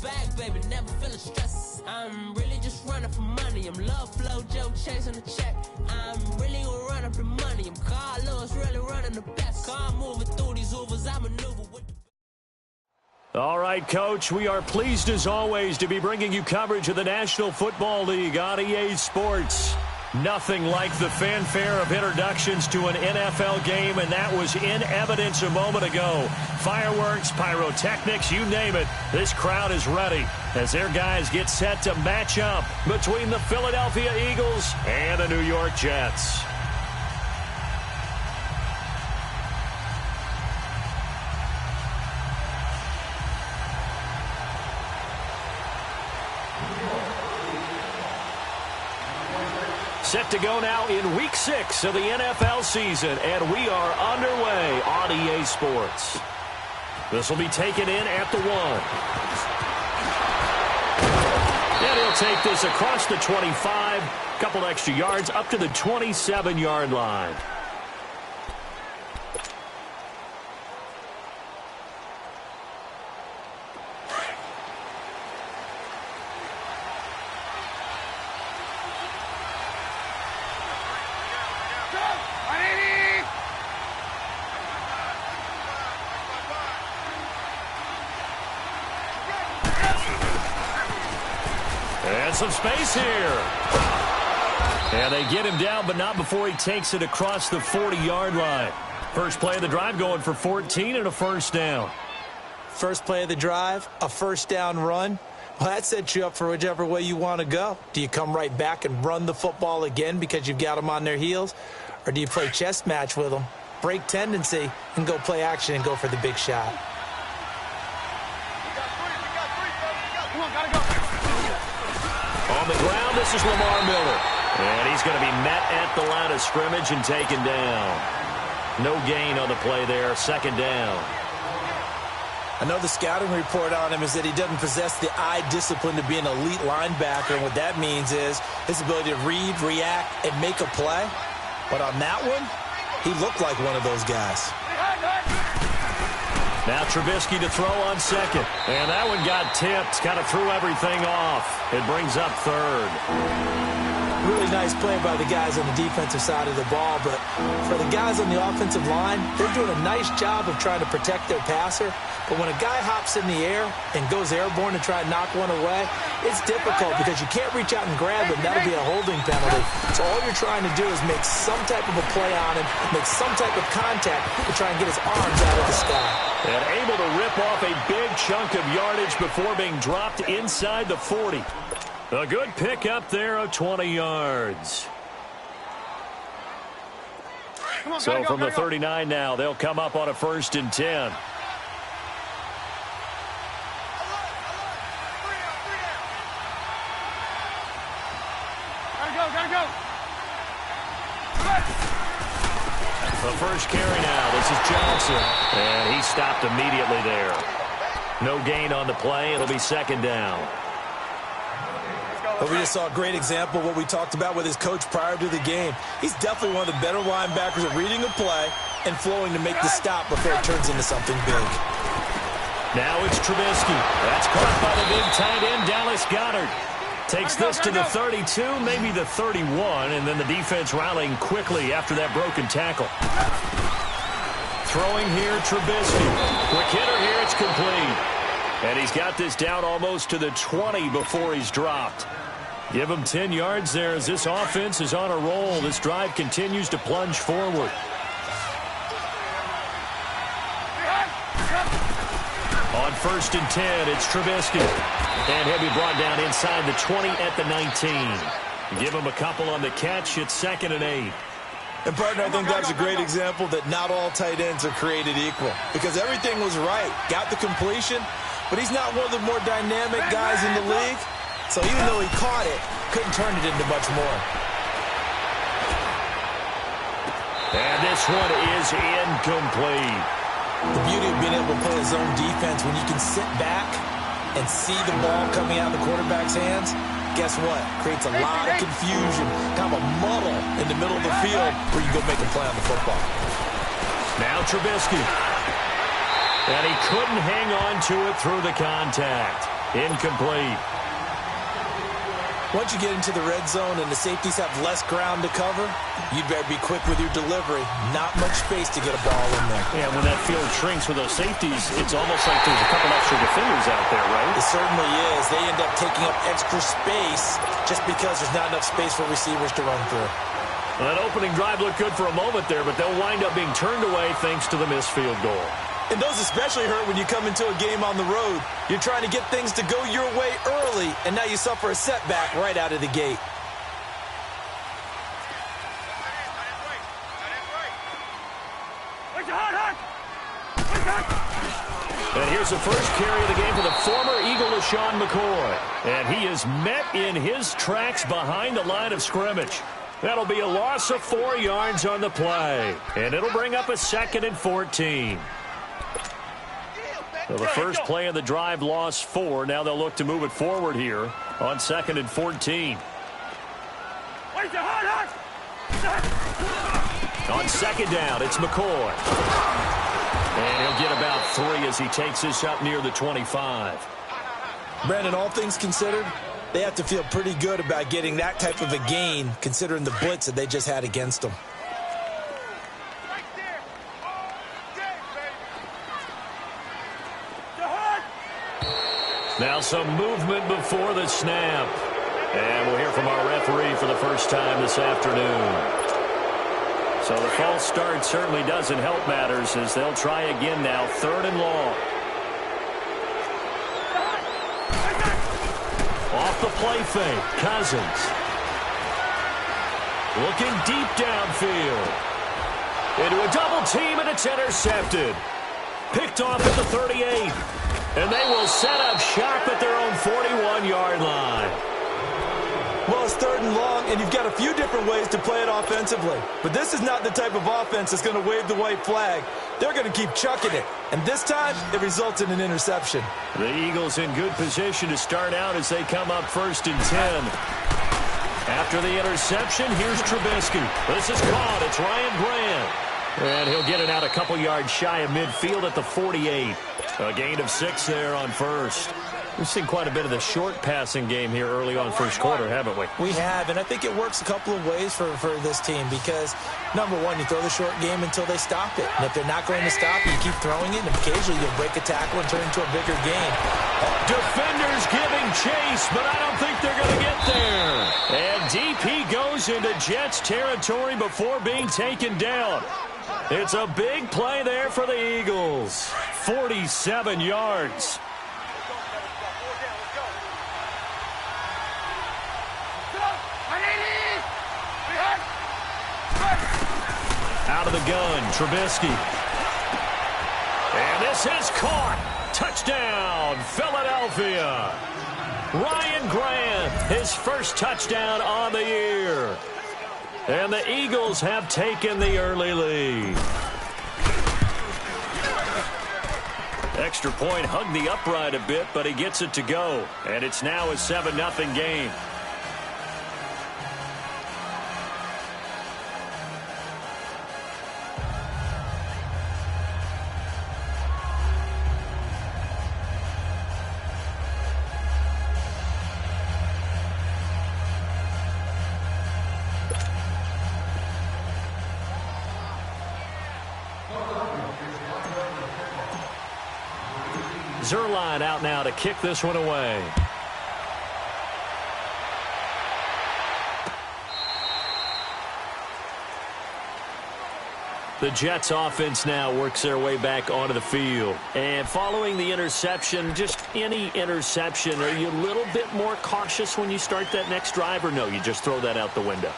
bag, baby, never feeling stress. I'm really just running for money. I'm love flow, Joe chasing the check. I'm really gonna run up the money. I'm Carlos, really running the best. Car moving through these overs, I maneuver with the... All right, Coach, we are pleased as always to be bringing you coverage of the National Football League on EA Sports. Nothing like the fanfare of introductions to an NFL game, and that was in evidence a moment ago. Fireworks, pyrotechnics, you name it. This crowd is ready as their guys get set to match up between the Philadelphia Eagles and the New York Jets. Set to go now in Week 6 of the NFL season, and we are underway on EA Sports. This will be taken in at the 1. And he'll take this across the 25, couple extra yards up to the 27-yard line. And some space here. And they get him down, but not before he takes it across the 40-yard line. First play of the drive going for 14 and a first down. First play of the drive, a first down run. Well, that sets you up for whichever way you want to go. Do you come right back and run the football again because you've got them on their heels? Or do you play chess match with them, break tendency, and go play action and go for the big shot? On the ground, this is Lamar Miller. And he's going to be met at the line of scrimmage and taken down. No gain on the play there, second down. I know the scouting report on him is that he doesn't possess the eye discipline to be an elite linebacker, and what that means is his ability to read, react, and make a play. But on that one, he looked like one of those guys. Now Trubisky to throw on second. And that one got tipped, kind of threw everything off. It brings up third. Really nice play by the guys on the defensive side of the ball, but for the guys on the offensive line, they're doing a nice job of trying to protect their passer. But when a guy hops in the air and goes airborne to try and knock one away, it's difficult because you can't reach out and grab him. That'll be a holding penalty. So all you're trying to do is make some type of a play on him, make some type of contact to try and get his arms out of the sky. And able to rip off a big chunk of yardage before being dropped inside the 40. A good pickup there of 20 yards. So from the 39 now, they'll come up on a 1st and 10. The first carry now. This is Johnson. And he stopped immediately there. No gain on the play. It'll be second down. But we just saw a great example of what we talked about with his coach prior to the game. He's definitely one of the better linebackers at reading a play and flowing to make the stop before it turns into something big. Now it's Trubisky. That's caught by the big tight end, Dallas Goedert. Takes this to the 32, maybe the 31, and then the defense rallying quickly after that broken tackle. Throwing here, Trubisky. Quick hitter here, it's complete. And he's got this down almost to the 20 before he's dropped. Give him 10 yards there as this offense is on a roll. This drive continues to plunge forward. On 1st and 10, it's Trubisky. And he'll be brought down inside the 20 at the 19. Give him a couple on the catch. It's 2nd and 8. And, partner, I think that's a great example that not all tight ends are created equal. Because everything was right. Got the completion, but he's not one of the more dynamic guys in the league. So even though he caught it, couldn't turn it into much more. And this one is incomplete. The beauty of being able to play a zone defense when you can sit back and see the ball coming out of the quarterback's hands, guess what? Creates a lot of confusion, kind of a muddle in the middle of the field where you go make a play on the football. Now Trubisky. And he couldn't hang on to it through the contact. Incomplete. Once you get into the red zone and the safeties have less ground to cover, you'd better be quick with your delivery. Not much space to get a ball in there. Yeah, when that field shrinks with those safeties, it's almost like there's a couple extra defenders out there, right? It certainly is. They end up taking up extra space just because there's not enough space for receivers to run through. Well, that opening drive looked good for a moment there, but they'll wind up being turned away thanks to the missed field goal. And those especially hurt when you come into a game on the road. You're trying to get things to go your way early, and now you suffer a setback right out of the gate. And here's the first carry of the game for the former Eagle, LaShawn McCoy. And he is met in his tracks behind the line of scrimmage. That'll be a loss of 4 yards on the play. And it'll bring up a 2nd and 14. So the first play of the drive lost 4. Now they'll look to move it forward here on 2nd and 14. On 2nd down, it's McCoy. And he'll get about 3 as he takes this up near the 25. Brandon, all things considered, they have to feel pretty good about getting that type of a gain considering the blitz that they just had against them. Now some movement before the snap. And we'll hear from our referee for the first time this afternoon. So the false start certainly doesn't help matters as they'll try again now, 3rd and long. Off the play fake, Cousins. Looking deep downfield. Into a double team, and it's intercepted. Picked off at the 38. And they will set up shop at their own 41-yard line. Well, it's 3rd and long, and you've got a few different ways to play it offensively. But this is not the type of offense that's going to wave the white flag. They're going to keep chucking it. And this time, it results in an interception. The Eagles in good position to start out as they come up 1st and 10. After the interception, here's Trubisky. This is caught. It's Ryan Grant. And he'll get it out a couple yards shy of midfield at the 48. A gain of 6 there on 1st. We've seen quite a bit of the short passing game here early on 1st quarter, haven't we? We have, and I think it works a couple of ways for this team because, number one, you throw the short game until they stop it. And if they're not going to stop it, you keep throwing it, and occasionally you'll break a tackle and turn it into a bigger game. Defenders giving chase, but I don't think they're going to get there. And DP goes into Jets territory before being taken down. It's a big play there for the Eagles. 47 yards. Out of the gun, Trubisky. And this is caught. Touchdown, Philadelphia. Ryan Grant, his first touchdown on the year. And the Eagles have taken the early lead. Extra point hugged the upright a bit, but he gets it to go. And it's now a 7-0 game. Zerline out now to kick this one away. The Jets offense now works their way back onto the field. And following the interception, just any interception, are you a little bit more cautious when you start that next drive, or no, you just throw that out the window?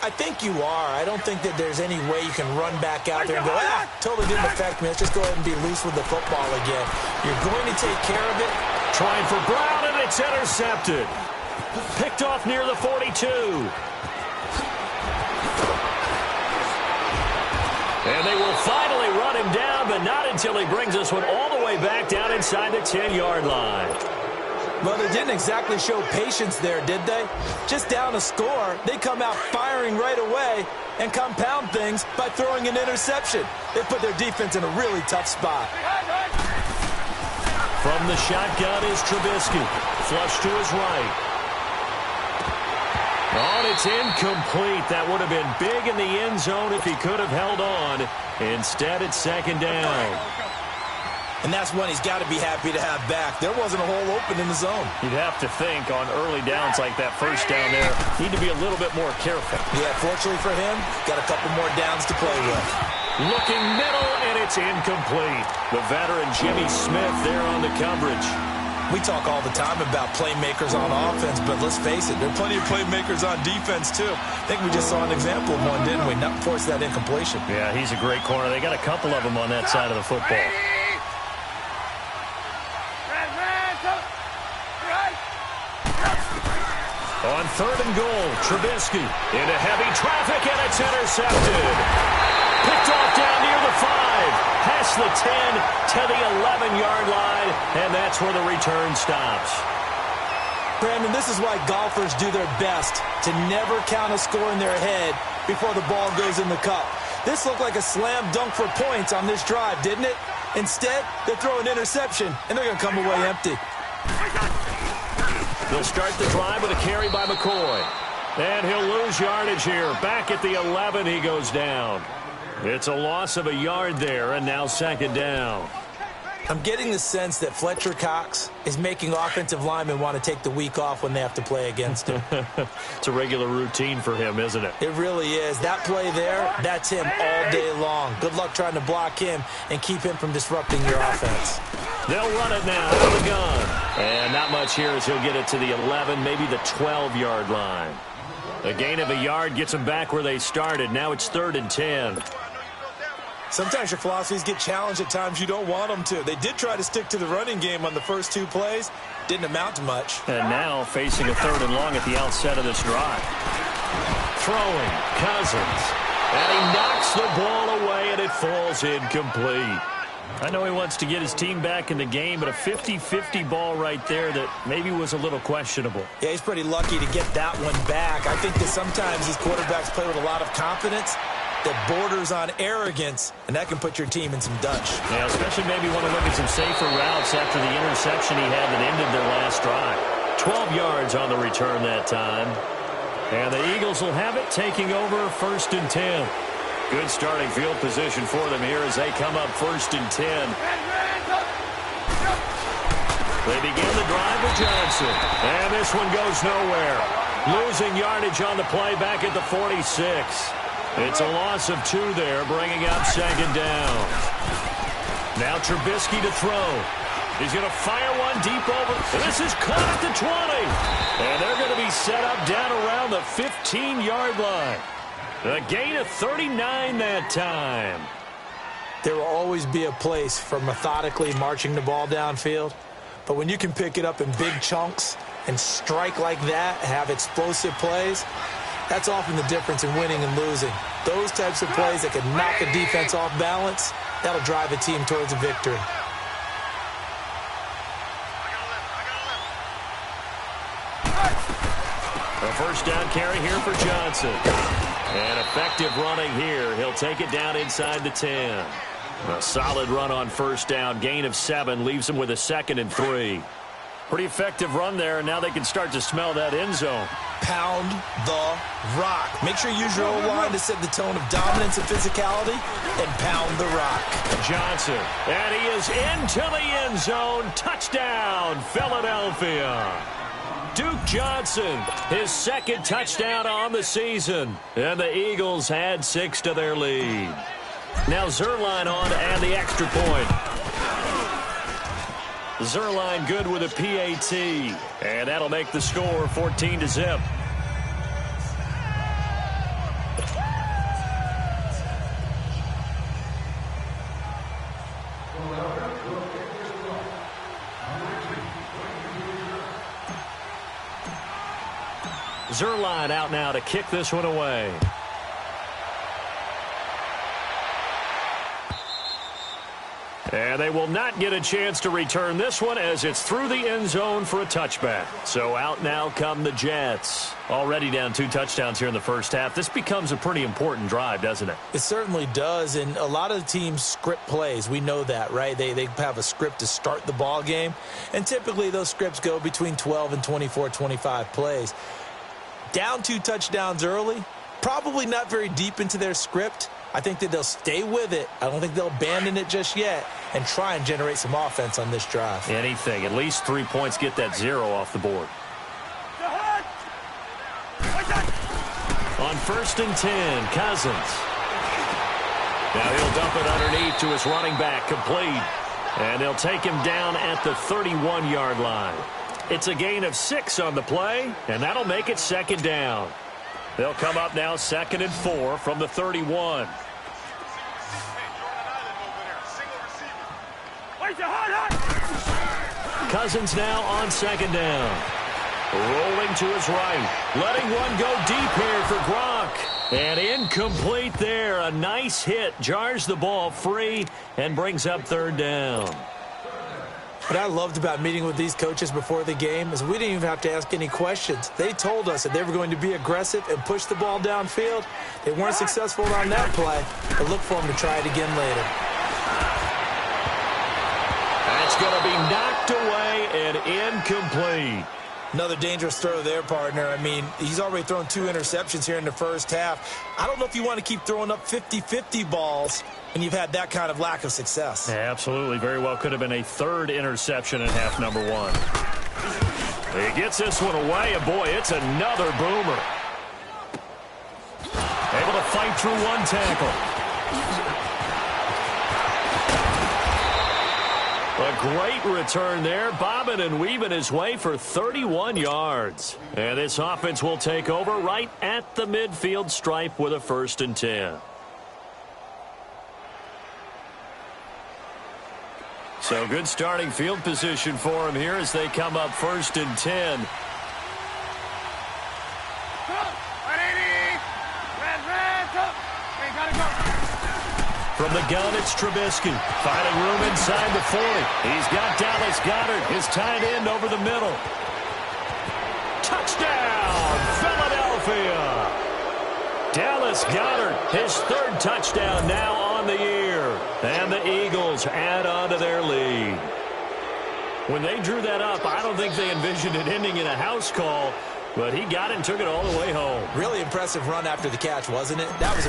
I think you are. I don't think that there's any way you can run back out there and go, totally didn't affect me. Let's just go ahead and be loose with the football again. You're going to take care of it. Trying for Brown, and it's intercepted. Picked off near the 42. And they will finally run him down, but not until he brings this one all the way back down inside the 10-yard line. Well, they didn't exactly show patience there, did they? Just down a score, they come out firing right away and compound things by throwing an interception. They put their defense in a really tough spot. From the shotgun is Trubisky. Flush to his right. Oh, and it's incomplete. That would have been big in the end zone if he could have held on. Instead, it's second down. And that's one he's got to be happy to have back. There wasn't a hole open in the zone. You'd have to think on early downs like that first down there, need to be a little bit more careful. Yeah, fortunately for him, got a couple more downs to play with. Looking middle, and it's incomplete. The veteran Jimmy Smith there on the coverage. We talk all the time about playmakers on offense, but let's face it, there are plenty of playmakers on defense, too. I think we just saw an example of one, didn't we? Not force that incompletion. Yeah, he's a great corner. They got a couple of them on that side of the football. On third and goal, Trubisky into heavy traffic, and it's intercepted. Picked off down near the 5, past the 10 to the 11-yard line, and that's where the return stops. Brandon, this is why golfers do their best to never count a score in their head before the ball goes in the cup. This looked like a slam dunk for points on this drive, didn't it? Instead, they throw an interception, and they're going to come away empty. They'll start the drive with a carry by McCoy. And he'll lose yardage here. Back at the 11, he goes down. It's a loss of a yard there, and now second down. I'm getting the sense that Fletcher Cox is making offensive linemen want to take the week off when they have to play against him. It's a regular routine for him, isn't it? It really is. That play there, that's him all day long. Good luck trying to block him and keep him from disrupting your offense. They'll run it now out of the gun. And not much here as he'll get it to the 11, maybe the 12-yard line. A gain of a yard gets them back where they started. Now it's 3rd and 10. Sometimes your philosophies get challenged at times you don't want them to. They did try to stick to the running game on the first 2 plays. Didn't amount to much. And now facing a 3rd and long at the outset of this drive. Throwing, Cousins. And he knocks the ball away, and it falls incomplete. I know he wants to get his team back in the game, but a 50-50 ball right there that maybe was a little questionable. Yeah, he's pretty lucky to get that one back. I think that sometimes these quarterbacks play with a lot of confidence that borders on arrogance, and that can put your team in some dutch. Yeah, especially maybe want to look at some safer routes after the interception he had that ended their last drive. 12 yards on the return that time. And the Eagles will have it, taking over 1st and 10. Good starting field position for them here as they come up 1st and 10. They begin the drive with Johnson. And this one goes nowhere. Losing yardage on the play back at the 46. It's a loss of 2 there, bringing up second down. Now Trubisky to throw. He's going to fire one deep over. This is caught at the 20. And they're going to be set up down around the 15-yard line. A gain of 39 that time. There will always be a place for methodically marching the ball downfield. But when you can pick it up in big chunks and strike like that, have explosive plays, that's often the difference in winning and losing. Those types of plays that can knock a defense off balance, that'll drive a team towards a victory. A first down carry here for Johnson. And effective running here. He'll take it down inside the 10. A solid run on first down. Gain of 7 leaves him with a 2nd and 3. Pretty effective run there, and now they can start to smell that end zone. Pound the rock. Make sure you use your O-line to set the tone of dominance and physicality, and pound the rock. Johnson, and he is into the end zone. Touchdown, Philadelphia. Duke Johnson, his 2nd touchdown on the season. And the Eagles add 6 to their lead. Now Zerline on to add the extra point. Zerline good with a PAT. And that'll make the score 14-0. Zerline out now to kick this one away. And they will not get a chance to return this one as it's through the end zone for a touchback. So out now come the Jets. Already down 2 touchdowns here in the first half. This becomes a pretty important drive, doesn't it? It certainly does, and a lot of the teams script plays. We know that, right? They have a script to start the ball game, and typically those scripts go between 12 and 24, 25 plays. Down 2 touchdowns early, probably not very deep into their script. I think that they'll stay with it. I don't think they'll abandon it just yet and try and generate some offense on this drive. Anything. At least 3 points, get that 0 off the board. On 1st and 10, Cousins. Now he'll dump it underneath to his running back, complete. And they'll take him down at the 31-yard line. It's a gain of 6 on the play, and that'll make it 2nd down. They'll come up now 2nd and 4 from the 31. Cousins now on 2nd down. Rolling to his right. Letting one go deep here for Gronk. And incomplete there. A nice hit. Jars the ball free and brings up 3rd down. What I loved about meeting with these coaches before the game is we didn't even have to ask any questions. They told us that they were going to be aggressive and push the ball downfield. They weren't successful on that play, but look for them to try it again later. That's going to be knocked away and incomplete. Another dangerous throw there, partner. I mean, he's already thrown 2 interceptions here in the first half. I don't know if you want to keep throwing up 50-50 balls when you've had that kind of lack of success. Yeah, absolutely. Very well could have been a 3rd interception in half number 1. He gets this one away, and boy, it's another boomer. Able to fight through 1 tackle. A great return there, bobbing and weaving his way for 31 yards. And this offense will take over right at the midfield stripe with a 1st and 10. So good starting field position for him here as they come up 1st and 10. From the gun, it's Trubisky. Finding room inside the 40. He's got Dallas Goedert, his tight end, over the middle. Touchdown, Philadelphia! Dallas Goedert, his 3rd touchdown now on the year. And the Eagles add on to their lead. When they drew that up, I don't think they envisioned it ending in a house call. But he got it and took it all the way home. Really impressive run after the catch, wasn't it? That was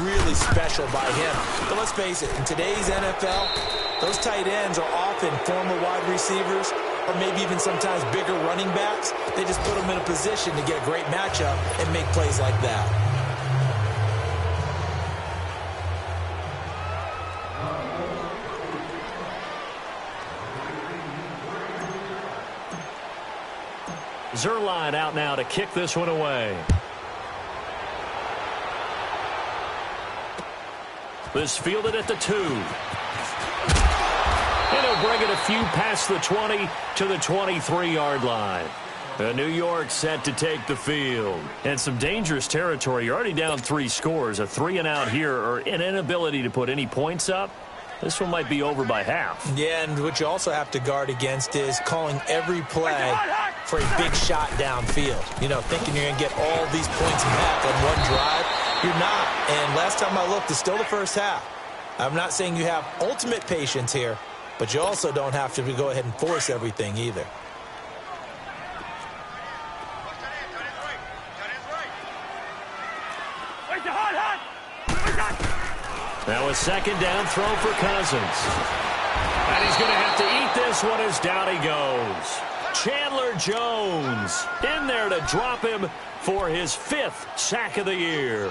really special by him. But let's face it, in today's NFL, those tight ends are often former wide receivers or maybe even sometimes bigger running backs. They just put them in a position to get a great matchup and make plays like that. Zerline out now to kick this one away. This fielded at the 2. And he'll bring it a few past the 20 to the 23-yard line. New York set to take the field. And some dangerous territory. You're already down 3 scores. A 3-and-out here or an inability to put any points up. This one might be over by half. Yeah, and what you also have to guard against is calling every play for a big shot downfield. You know, thinking you're going to get all these points back on one drive. You're not. And last time I looked, it's still the first half. I'm not saying you have ultimate patience here, but you also don't have to go ahead and force everything either. Now a 2nd down throw for Cousins. And he's going to have to eat this one as down he goes. Chandler Jones in there to drop him for his 5th sack of the year.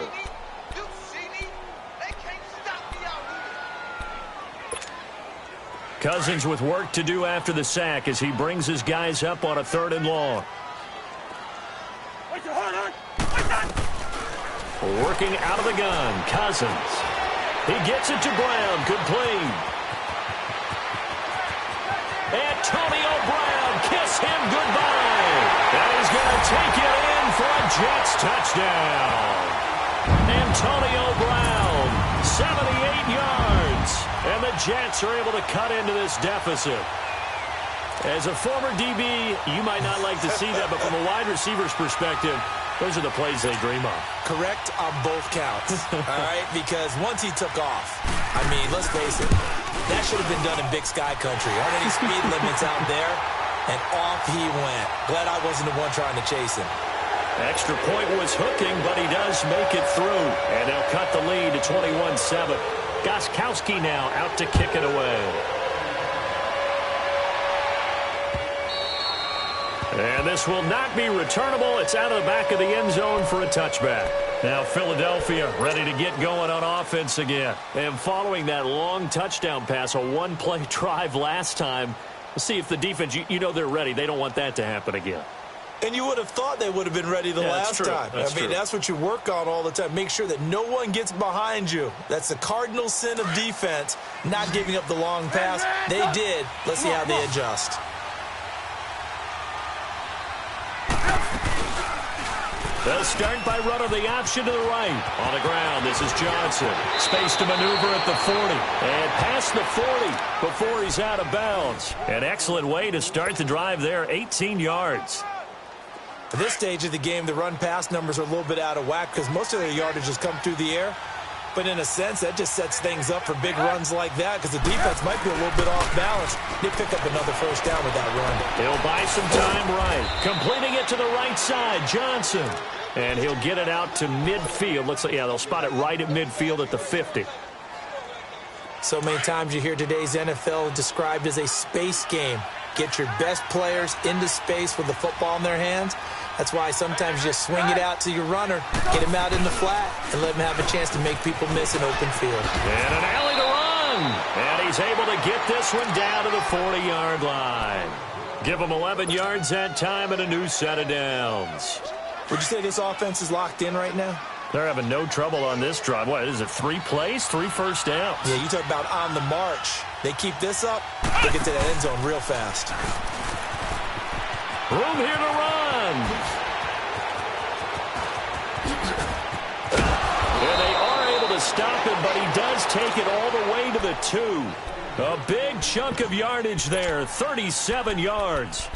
Cousins with work to do after the sack as he brings his guys up on a 3rd and long. Working out of the gun, Cousins. He gets it to Brown, complete. Antonio Brown, kiss him goodbye. And he's going to take it in for a Jets touchdown. Antonio Brown, 78 yards. And the Jets are able to cut into this deficit. As a former DB, you might not like to see that, but from a wide receiver's perspective, those are the plays they dream of. Correct on both counts, all right? Because once he took off, I mean, let's face it, that should have been done in Big Sky Country. Aren't any speed limits out there? And off he went. Glad I wasn't the one trying to chase him. Extra point was hooking, but he does make it through. And they'll cut the lead to 21-7. Gostkowski now out to kick it away. And this will not be returnable. It's out of the back of the end zone for a touchback. Now Philadelphia ready to get going on offense again. And following that long touchdown pass, a one-play drive last time, we'll see if the defense, you know they're ready. They don't want that to happen again. And you would have thought they would have been ready the last time. I mean, that's what you work on all the time. Make sure that no one gets behind you. That's the cardinal sin of defense, not giving up the long pass. They did. Let's see how they adjust. They'll start by running the option to the right. On the ground, this is Johnson. Space to maneuver at the 40. And past the 40 before he's out of bounds. An excellent way to start the drive there, 18 yards. At this stage of the game, the run-pass numbers are a little bit out of whack because most of their yardage has come through the air. But in a sense, that just sets things up for big runs like that because the defense might be a little bit off balance. They pick up another first down with that run. He'll buy some time right. Completing it to the right side, Johnson. And he'll get it out to midfield. Looks like, yeah, they'll spot it right at midfield at the 50. So many times you hear today's NFL described as a space game. Get your best players into space with the football in their hands. That's why sometimes you just swing it out to your runner, get him out in the flat, and let him have a chance to make people miss an open field. And an alley to run. And he's able to get this one down to the 40-yard line. Give him 11 yards that time and a new set of downs. Would you say this offense is locked in right now? They're having no trouble on this drive. What is it, 3 plays, 3 first downs? Yeah, you talk about on the march. They keep this up, they get to that end zone real fast. Room here to run. And they are able to stop him, but he does take it all the way to the 2. A big chunk of yardage there, 37 yards.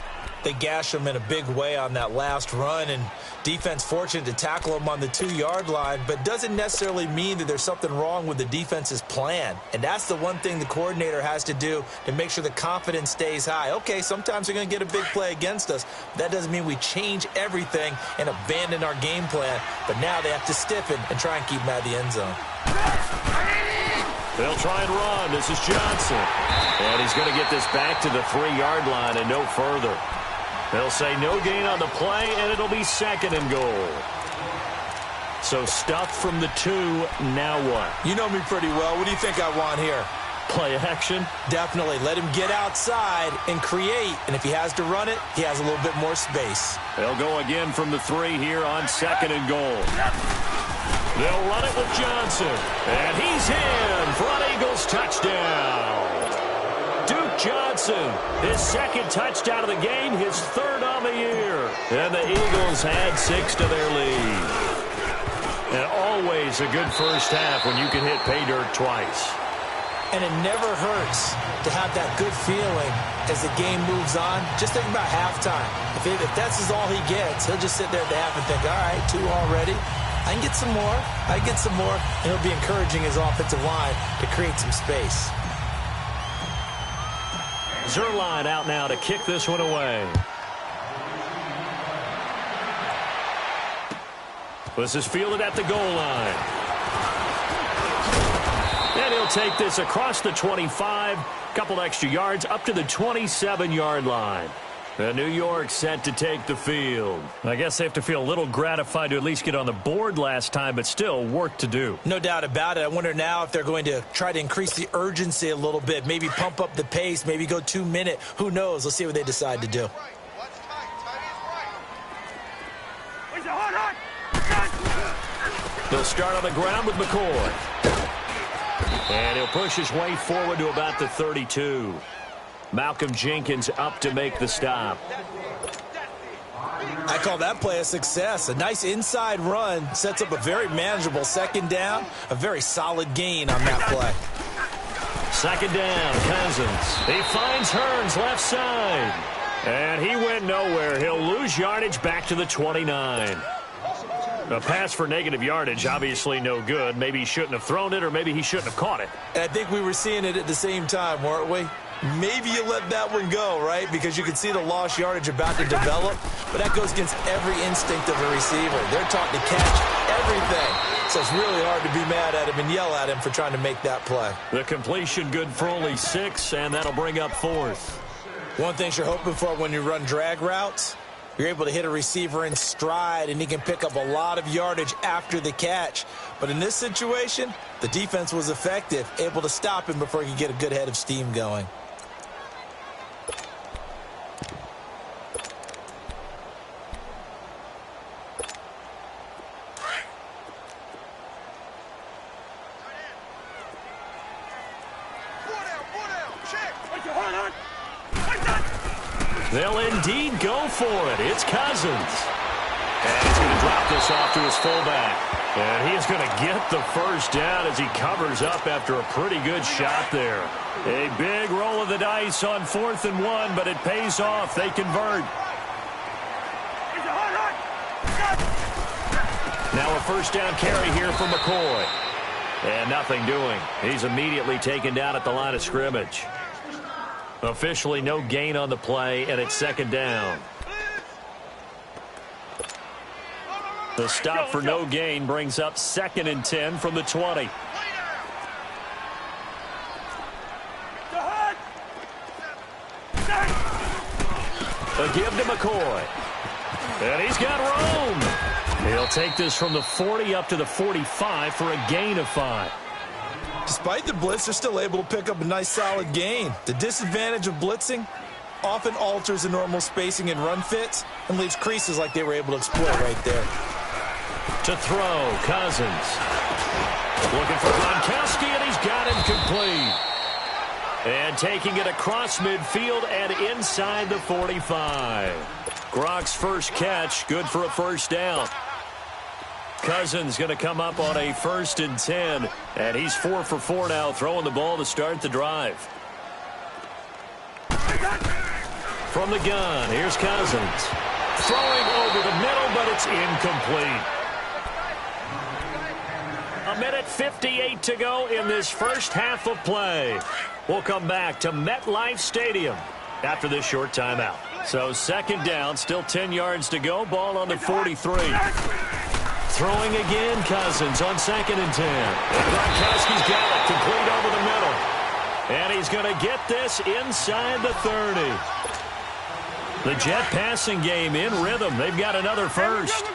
They gash him in a big way on that last run, and defense fortunate to tackle him on the 2-yard line, but doesn't necessarily mean that there's something wrong with the defense's plan. And that's the one thing the coordinator has to do to make sure the confidence stays high. Okay, sometimes they're going to get a big play against us. That doesn't mean we change everything and abandon our game plan, but now they have to stiffen and try and keep him out of the end zone. They'll try and run. This is Johnson. And he's going to get this back to the 3-yard line and no further. They'll say no gain on the play, and it'll be 2nd and goal. So stuff from the 2, now what? You know me pretty well. What do you think I want here? Play action? Definitely. Let him get outside and create. And if he has to run it, he has a little bit more space. They'll go again from the 3 here on 2nd and goal. They'll run it with Johnson. And he's in. Front Eagles touchdown. Duke Johnson, his 2nd touchdown of the game, his 3rd on the year. And the Eagles add 6 to their lead. And always a good first half when you can hit pay dirt twice. And it never hurts to have that good feeling as the game moves on. Just think about halftime. If that's all he gets, he'll just sit there at the half and think, all right, 2 already. I can get some more. I can get some more. And he'll be encouraging his offensive line to create some space. Zerline out now to kick this one away. This is fielded at the goal line. And he'll take this across the 25, couple extra yards up to the 27-yard line. And New York set to take the field. I guess they have to feel a little gratified to at least get on the board last time, but still work to do. No doubt about it. I wonder now if they're going to try to increase the urgency a little bit, maybe pump up the pace, maybe go 2-minute. Who knows? Let's see what they decide to do. They'll start on the ground with McCoy. And he'll push his way forward to about the 32. Malcolm Jenkins up to make the stop. I call that play a success. A nice inside run sets up a very manageable 2nd down. A very solid gain on that play. Second down, Cousins. He finds Hearns left side. And he went nowhere. He'll lose yardage back to the 29. A pass for negative yardage, obviously no good. Maybe he shouldn't have thrown it, or maybe he shouldn't have caught it. And I think we were seeing it at the same time, weren't we? Maybe you let that one go, right? Because you can see the lost yardage about to develop. But that goes against every instinct of a receiver. They're taught to catch everything. So it's really hard to be mad at him and yell at him for trying to make that play. The completion good for only 6, and that'll bring up 4th. One thing you're hoping for when you run drag routes, you're able to hit a receiver in stride, and he can pick up a lot of yardage after the catch. But in this situation, the defense was effective, able to stop him before he could get a good head of steam going. They'll indeed go for it. It's Cousins. And he's going to drop this off to his fullback. And he is going to get the first down as he covers up after a pretty good shot there. A big roll of the dice on 4th and 1, but it pays off. They convert. Now a first down carry here for McCoy. And nothing doing. He's immediately taken down at the line of scrimmage. Officially no gain on the play, and it's second down. The stop for no gain brings up 2nd and 10 from the 20. A give to McCoy. And he's got room. He'll take this from the 40 up to the 45 for a gain of 5. Despite the blitz, they're still able to pick up a nice solid gain. The disadvantage of blitzing often alters the normal spacing and run fits and leaves creases like they were able to exploit right there. To throw, Cousins. Looking for Gronkowski, and he's got him complete. And taking it across midfield and inside the 45. Gronk's first catch, good for a first down. Cousins going to come up on a 1st and 10, and he's 4 for 4 now, throwing the ball to start the drive. From the gun, here's Cousins. Throwing over the middle, but it's incomplete. 1:58 to go in this first half of play. We'll come back to MetLife Stadium after this short timeout. So second down, still 10 yards to go, ball on the 43. Throwing again, Cousins on 2nd and 10. And Gronkowski's got it, complete over the middle. And he's going to get this inside the 30. The Jet passing game in rhythm. They've got another first.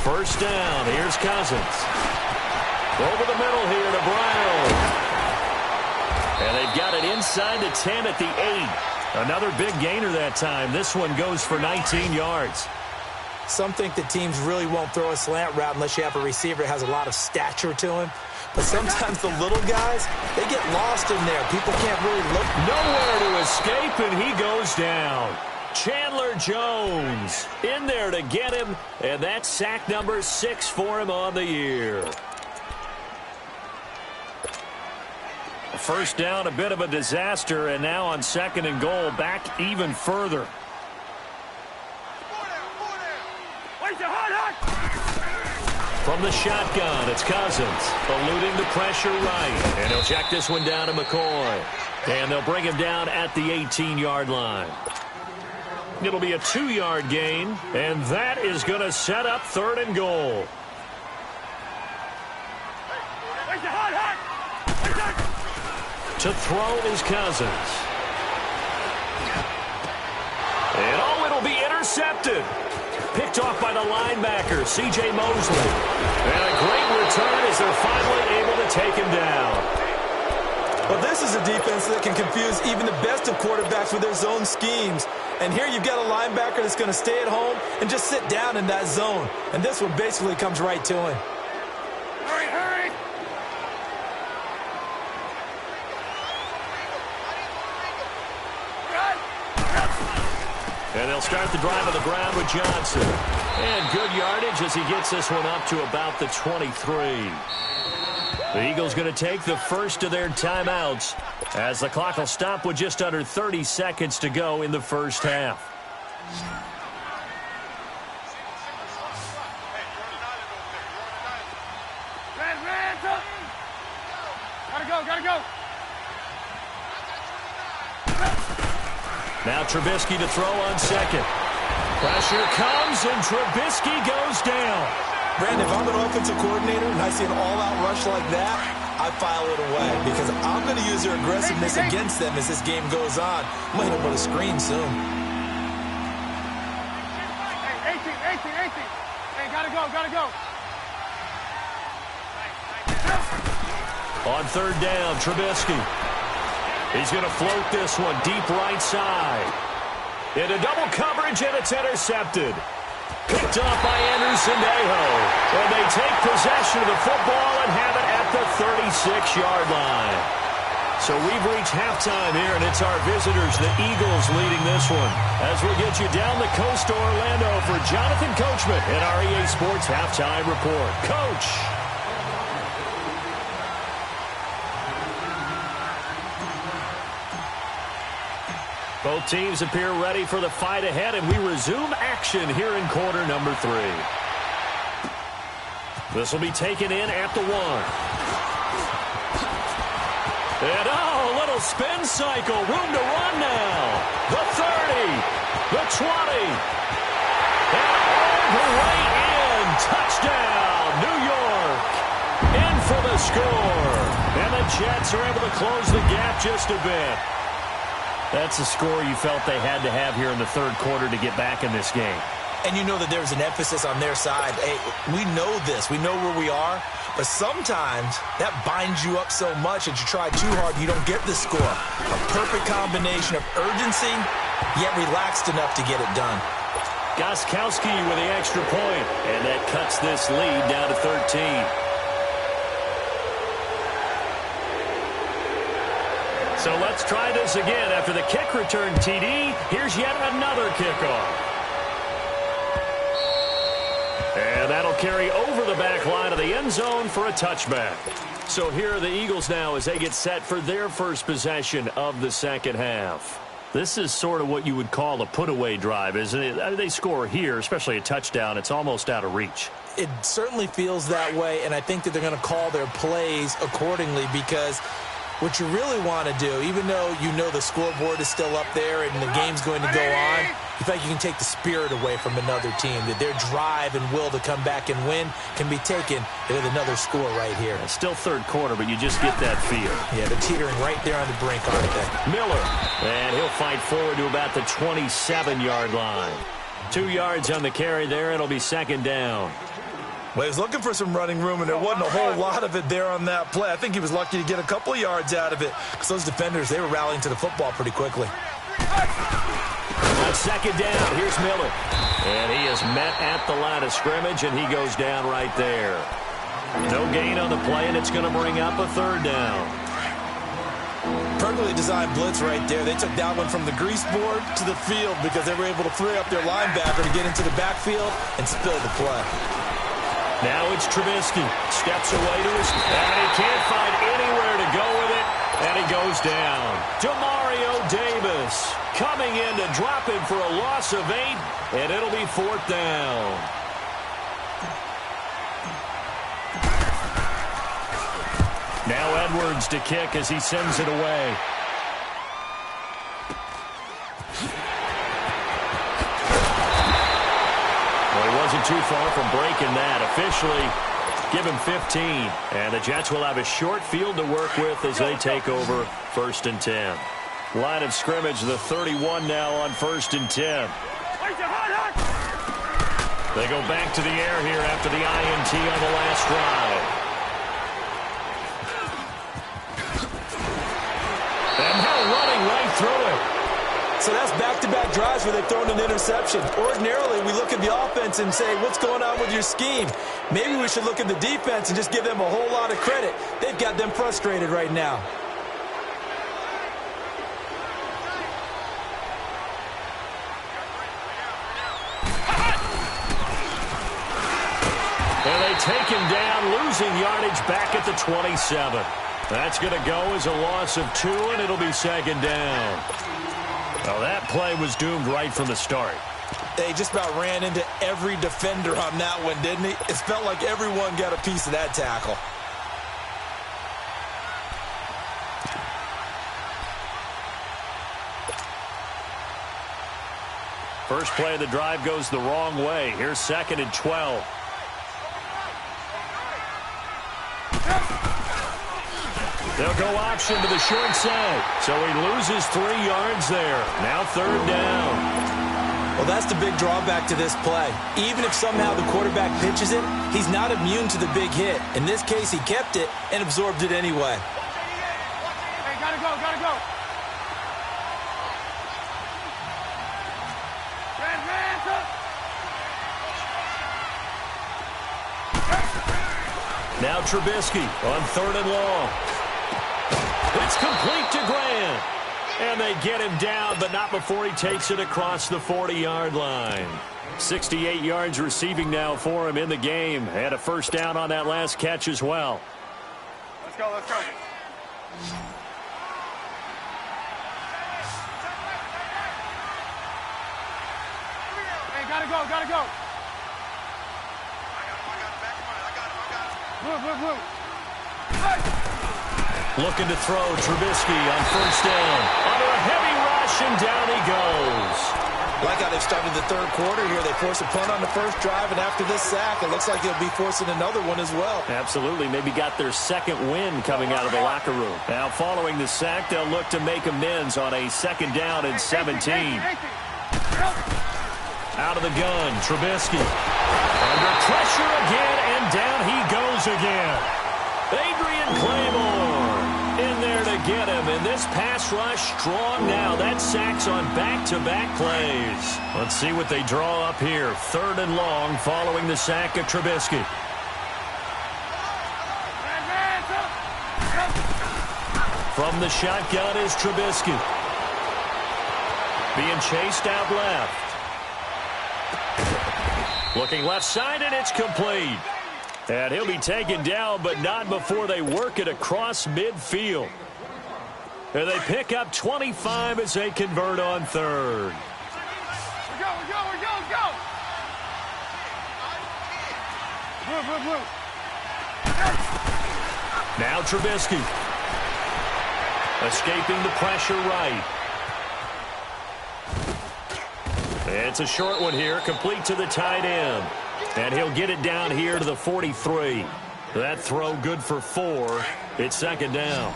First down, here's Cousins. Over the middle here to Brown. And they've got it inside the 10 at the 8. Another big gainer that time. This one goes for 19 yards. Some think that teams really won't throw a slant route unless you have a receiver that has a lot of stature to him. But sometimes the little guys, they get lost in there. People can't really look. Nowhere to escape, and he goes down. Chandler Jones in there to get him, and that's sack number 6 for him on the year. First down, a bit of a disaster, and now on 2nd and goal, back even further. From the shotgun, it's Cousins, eluding the pressure right. And he'll check this one down to McCoy. And they'll bring him down at the 18-yard line. It'll be a 2-yard gain, and that is going to set up 3rd and goal. To throw is Cousins. And it'll be intercepted. Picked off by the linebacker, C.J. Mosley. And a great return as they're finally able to take him down. Well, this is a defense that can confuse even the best of quarterbacks with their zone schemes. And here you've got a linebacker that's going to stay at home and just sit down in that zone. And this one basically comes right to him. Hurry! And they'll start the drive on the ground with Johnson. And good yardage as he gets this one up to about the 23. The Eagles going to take the first of their timeouts as the clock will stop with just under 30 seconds to go in the first half. Gotta go. Now Trubisky to throw on second. Pressure comes, and Trubisky goes down. Brandon, if I'm an offensive coordinator and I see an all-out rush like that, I file it away because I'm going to use their aggressiveness against them as this game goes on. I'm going to hit them with a screen soon. Hey, 18. Hey, gotta go. On third down, Trubisky. He's going to float this one deep right side. Into double coverage, and it's intercepted. Picked off by Anderson-Dejo. And they take possession of the football and have it at the 36-yard line. So we've reached halftime here, and it's our visitors, the Eagles, leading this one. As we'll get you down the coast to Orlando for Jonathan Coachman and our EA Sports Halftime Report. Coach. Both teams appear ready for the fight ahead, and we resume action here in quarter number 3. This will be taken in at the 1. And, a little spin cycle. Room to run now. The 30. The 20. And all the way in. Touchdown, New York. In for the score. And the Jets are able to close the gap just a bit. That's the score you felt they had to have here in the third quarter to get back in this game. And you know that there's an emphasis on their side. Hey, we know this. We know where we are. But sometimes that binds you up so much that you try too hard, you don't get the score. A perfect combination of urgency, yet relaxed enough to get it done. Gostkowski with the extra point, and that cuts this lead down to 13. So let's try this again. After the kick return TD, here's yet another kickoff. And that'll carry over the back line of the end zone for a touchback. So here are the Eagles now as they get set for their first possession of the second half. This is sort of what you would call a put-away drive, isn't it? I mean, they score here, especially a touchdown. It's almost out of reach. It certainly feels that way, and I think that they're going to call their plays accordingly because what you really want to do, even though you know the scoreboard is still up there and the game's going to go on, you think you can take the spirit away from another team, that their drive and will to come back and win can be taken with another score right here. It's still third quarter, but you just get that feel. Yeah, they're teetering right there on the brink, aren't they? Miller, and he'll fight forward to about the 27-yard line. 2 yards on the carry there, and it'll be second down. Well, he was looking for some running room, and there wasn't a whole lot of it there on that play. I think he was lucky to get a couple of yards out of it because those defenders, they were rallying to the football pretty quickly. On second down, here's Miller. And he is met at the line of scrimmage, and he goes down right there. No gain on the play, and it's going to bring up a third down. Perfectly designed blitz right there. They took that one from the grease board to the field because they were able to free up their linebacker to get into the backfield and spill the play. Now it's Trubisky. Steps away to his... And he can't find anywhere to go with it. And he goes down. Demario Davis coming in to drop him for a loss of 8. And it'll be fourth down. Now Edwards to kick as he sends it away. Wasn't too far from breaking that. Officially, give him 15. And the Jets will have a short field to work with as they take over first and 10. Line of scrimmage, the 31 now on first and 10. They go back to the air here after the INT on the last drive. And now running right through it. So that's back-to-back drives where they've thrown an interception. Ordinarily, we look at the offense and say, what's going on with your scheme? Maybe we should look at the defense and just give them a whole lot of credit. They've got them frustrated right now. they take him down, losing yardage back at the 27. That's going to go as a loss of 2, and it'll be second down. Well, that play was doomed right from the start. They just about ran into every defender on that one, didn't he? It felt like everyone got a piece of that tackle. First play of the drive goes the wrong way. Here's 2nd and 12. They'll go option to the short side. So he loses 3 yards there. Now 3rd down. Well, that's the big drawback to this play. Even if somehow the quarterback pitches it, he's not immune to the big hit. In this case, he kept it and absorbed it anyway. Hey, gotta go, gotta go. Now Trubisky on 3rd and long. It's complete to Grant. And they get him down, but not before he takes it across the 40-yard line. 68 yards receiving now for him in the game. Had a first down on that last catch as well. Let's go, let's go. Hey, gotta go, gotta go. Move, move, move. Looking to throw, Trubisky on 1st down. Under a heavy rush, and down he goes. Like how they've started the 3rd quarter here. They force a punt on the first drive, and after this sack, it looks like they'll be forcing another one as well. Absolutely. Maybe got their 2nd win coming out of the locker room. Now, following the sack, they'll look to make amends on a 2nd down and 17. Out of the gun, Trubisky. Under pressure again, and down he goes again. Adrian Claymore in there to get him, and this pass rush strong now. That sack's on back-to-back plays. Let's see what they draw up here. 3rd and long following the sack of Trubisky. From the shotgun is Trubisky. Being chased out left. Looking left side, and it's complete. And he'll be taken down, but not before they work it across midfield. And they pick up 25 as they convert on 3rd. We go, we go, we go, go. Move, move, move. Now Trubisky. Escaping the pressure right. It's a short one here, complete to the tight end. And he'll get it down here to the 43. That throw good for 4. It's 2nd down.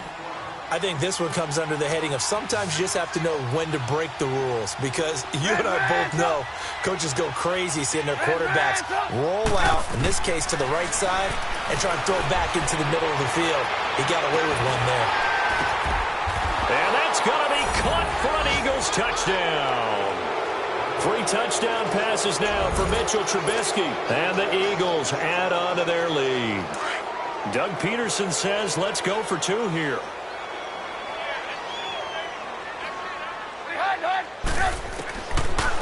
I think this one comes under the heading of sometimes you just have to know when to break the rules, because you and I both know coaches go crazy seeing their quarterbacks roll out, in this case to the right side, and try and throw it back into the middle of the field. He got away with one there. And that's going to be caught for an Eagles touchdown. 3 touchdown passes now for Mitchell Trubisky. And the Eagles add on to their lead. Doug Peterson says, let's go for 2 here.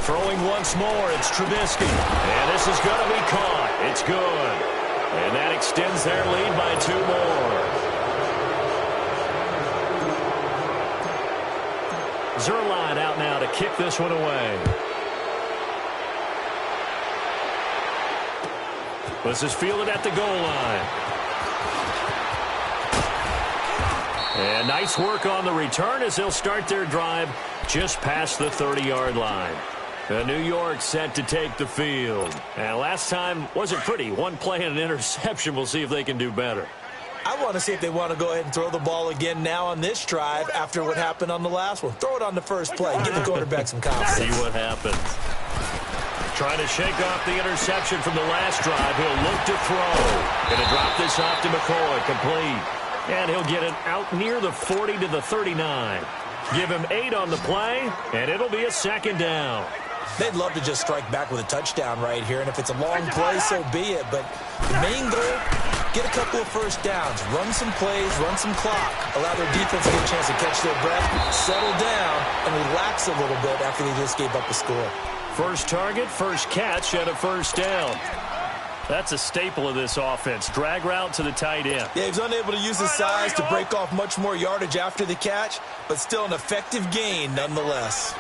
Throwing once more, it's Trubisky. And this is going to be caught. It's good. And that extends their lead by 2 more. Zerline out now to kick this one away. This is fielded at the goal line. And nice work on the return as they'll start their drive just past the 30-yard line. New York set to take the field. And last time wasn't pretty. 1 play and an interception. We'll see if they can do better. I want to see if they want to go ahead and throw the ball again now on this drive after what happened on the last one. Throw it on the first play. Give the quarterback some confidence. See what happens. Trying to shake off the interception from the last drive. He'll look to throw. Going to drop this off to McCoy. Complete. And he'll get it out near the 40 to the 39. Give him 8 on the play, and it'll be a 2nd down. They'd love to just strike back with a touchdown right here, and if it's a long play, so be it. But the main goal, get a couple of first downs, run some plays, run some clock, allow their defense to get a chance to catch their breath, settle down, and relax a little bit after they just gave up the score. First target, first catch, and a first down. That's a staple of this offense. Drag route to the tight end. Yeah, he's unable to use his size to break off much more yardage after the catch, but still an effective gain nonetheless.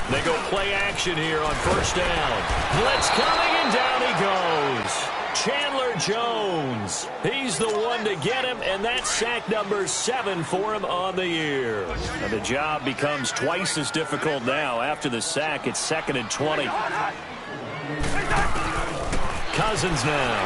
They go play action here on first down. Blitz coming, and down he goes. Chandler Jones. He's the one to get him, and that's sack number 7 for him on the year. And the job becomes twice as difficult now. After the sack, it's 2nd and 20. Cousins now.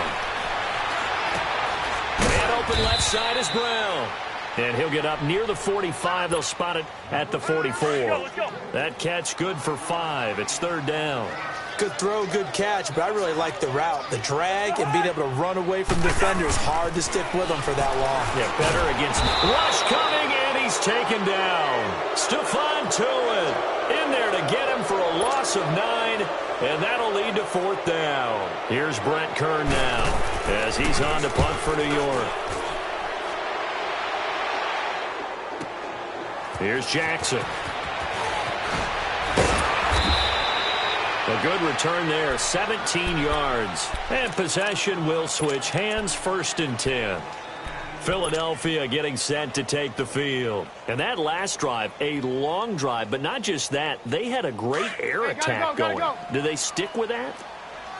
And open left side is Brown. And he'll get up near the 45. They'll spot it at the 44. That catch good for 5. It's 3rd down. Good throw, good catch, but I really like the route. The drag and being able to run away from defenders. Hard to stick with them for that long. Yeah, better against rush coming, and he's taken down. Stephon Tuitt in there to get him for a loss of 9, and that'll lead to 4th down. Here's Brent Kern now as he's on to punt for New York. Here's Jackson. A good return there, 17 yards. And possession will switch hands, 1st and 10. Philadelphia getting set to take the field. And that last drive, a long drive, but not just that. They had a great air attack going. Do they stick with that?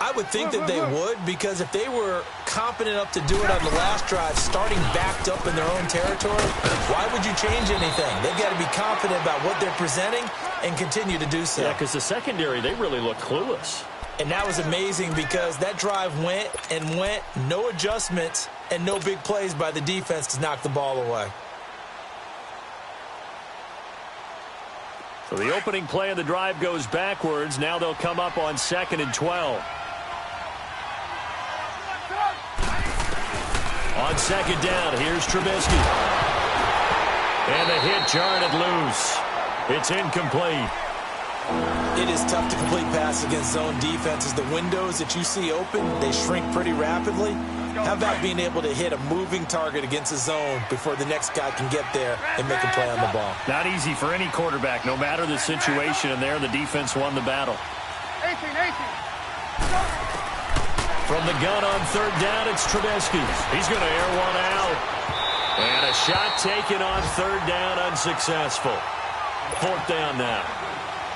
I would think that they would, because if they were competent enough to do it on the last drive, starting backed up in their own territory, why would you change anything? They've got to be confident about what they're presenting and continue to do so. Yeah, because the secondary, they really look clueless. And that was amazing because that drive went and went, no adjustments, and no big plays by the defense to knock the ball away. So the opening play of the drive goes backwards. Now they'll come up on 2nd and 12. On 2nd down, here's Trubisky. And the hit jarred it loose. It's incomplete. It is tough to complete passes against zone defenses. The windows that you see open, they shrink pretty rapidly. How about being able to hit a moving target against a zone before the next guy can get there and make a play on the ball? Not easy for any quarterback, no matter the situation. And there, the defense won the battle. 18. From the gun on 3rd down, it's Trubisky. He's going to air one out. And a shot taken on 3rd down, unsuccessful. 4th down now.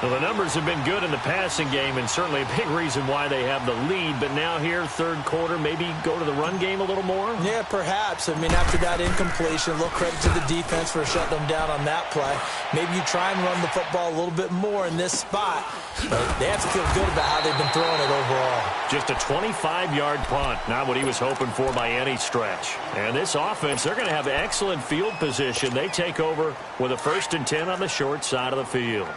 Well, the numbers have been good in the passing game, and certainly a big reason why they have the lead. But now here, 3rd quarter, maybe go to the run game a little more? Yeah, perhaps. I mean, after that incompletion, a little credit to the defense for shutting them down on that play. Maybe you try and run the football a little bit more in this spot. But they have to feel good about how they've been throwing it overall. Just a 25-yard punt, not what he was hoping for by any stretch. And this offense, they're going to have excellent field position. They take over with a 1st and 10 on the short side of the field.